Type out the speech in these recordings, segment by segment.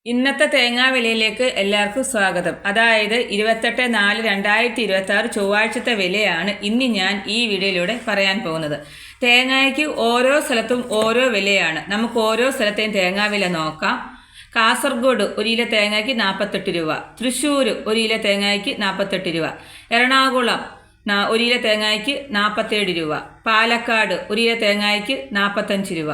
ഇന്നത്തെ തേങ്ങാ വിലയിലേക്ക് എല്ലാവർക്കും സ്വാഗതം. അതായത് 28/4/2026 ചൊവ്വാഴ്ചത്തെ വിലയാണ് ഇന്ന് ഞാൻ ഈ വീഡിയോയിലൂടെ പറയാൻ പോകുന്നത്. തേങ്ങയ്ക്ക് ഓരോ സ്ഥലത്തും ഓരോ വിലയാണ്. നമുക്ക് ഓരോ സ്ഥലത്തെയും തേങ്ങാ വില നോക്കാം. കാസർഗോഡ് 1 കിലോ തേങ്ങയ്ക്ക് 48 രൂപ, തൃശ്ശൂർ 1 കിലോ തേങ്ങയ്ക്ക് 48 രൂപ, എറണാകുളം 1 കിലോ തേങ്ങയ്ക്ക് 47 രൂപ, പാലക്കാട് 1 കിലോ തേങ്ങയ്ക്ക് 45 രൂപ,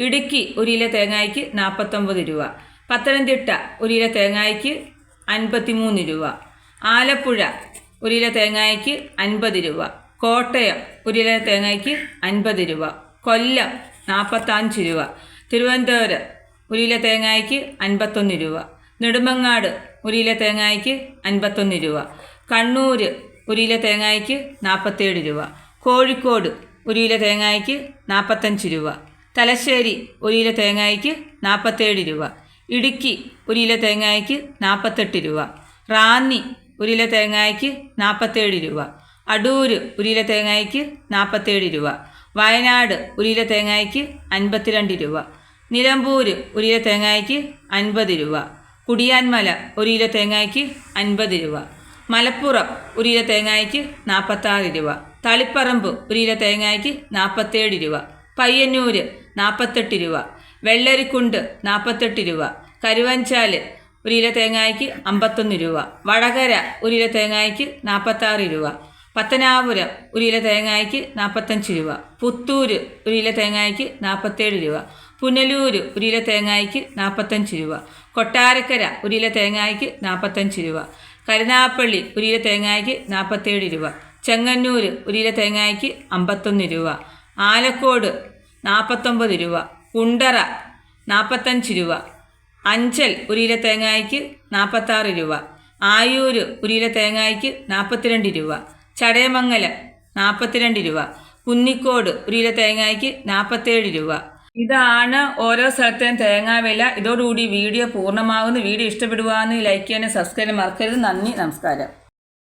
ഇടുക്കി 1 കിലോ തേങ്ങയ്ക്ക് 49 രൂപ, പത്തനംതിട്ട 1 കിലോ തേങ്ങയ്ക്ക് 53 രൂപ, ആലപ്പുഴ 1 കിലോ തേങ്ങയ്ക്ക് 50 രൂപ, കോട്ടയം 1 കിലോ തേങ്ങയ്ക്ക് 50 രൂപ, കൊല്ലം 45 രൂപ, തിരുവനന്തപുരം 1 കിലോ തേങ്ങയ്ക്ക് 51 രൂപ, നെടുമങ്ങാട് 1 കിലോ തേങ്ങയ്ക്ക് 51 രൂപ, കണ്ണൂർ 1 കിലോ തേങ്ങയ്ക്ക് 47 രൂപ, കോഴിക്കോട് 1 കിലോ തേങ്ങയ്ക്ക് 45 രൂപ, തലശ്ശേരി 1 കിലോ തേങ്ങയ്ക്ക് 47 രൂപ, ഇടുക്കി 1 കിലോ തേങ്ങയ്ക്ക് 48 രൂപ, റാന്നി 1 കിലോ തേങ്ങയ്ക്ക് 47 രൂപ, അടൂർ 1 കിലോ തേങ്ങയ്ക്ക് 47 രൂപ, വയനാട് 1 കിലോ തേങ്ങയ്ക്ക് 52 രൂപ, നിലമ്പൂർ 1 കിലോ തേങ്ങയ്ക്ക് 50 രൂപ, കുടിയാൻമല 1 കിലോ തേങ്ങയ്ക്ക് 50 രൂപ, മലപ്പുറം 1 കിലോ തേങ്ങയ്ക്ക് 46 രൂപ, തളിപ്പറമ്പ് 1 കിലോ തേങ്ങയ്ക്ക് 47 രൂപ, പയ്യന്നൂർ 48 രൂപ, വെള്ളരിക്കുണ്ട് 48 രൂപ, കരുവഞ്ചാൽ 1 കിലോ തേങ്ങയ്ക്ക് 51 രൂപ, വടകര 1 കിലോ തേങ്ങയ്ക്ക് 46 രൂപ, പത്തനാപുരം 1 കിലോ തേങ്ങയ്ക്ക് 45 രൂപ, പുത്തൂർ 1 കിലോ തേങ്ങയ്ക്ക് 47 രൂപ, പുനലൂർ 1 കിലോ തേങ്ങയ്ക്ക് 45 രൂപ, കൊട്ടാരക്കര 1 കിലോ തേങ്ങയ്ക്ക് 45 രൂപ, കരുനാഗപ്പള്ളി 1 കിലോ തേങ്ങയ്ക്ക് 47 രൂപ, ചെങ്ങന്നൂർ 1 കിലോ തേങ്ങയ്ക്ക് 51 രൂപ, ആലക്കോട് 49 രൂപ, കുണ്ടറ 45 രൂപ, അഞ്ചൽ 1 കിലോ തേങ്ങയ്ക്ക് 46 രൂപ, ആയൂർ 1 കിലോ തേങ്ങയ്ക്ക് 42 രൂപ, ചടയമംഗലം 42 രൂപ, കുന്നിക്കോട് 1 കിലോ തേങ്ങയ്ക്ക് 47 രൂപ. ഇതാണ് ഓരോ സ്ഥലത്തെയും തേങ്ങാ വില. ഇതോടുകൂടി വീഡിയോ പൂർണ്ണമാകുന്നു. വീഡിയോ ഇഷ്ടപ്പെടുവാന്ന് ലൈക്ക് ചെയ്യാനും സബ്സ്ക്രൈബ് ചെയ്യാനും മറക്കരുത്. നന്ദി, നമസ്കാരം.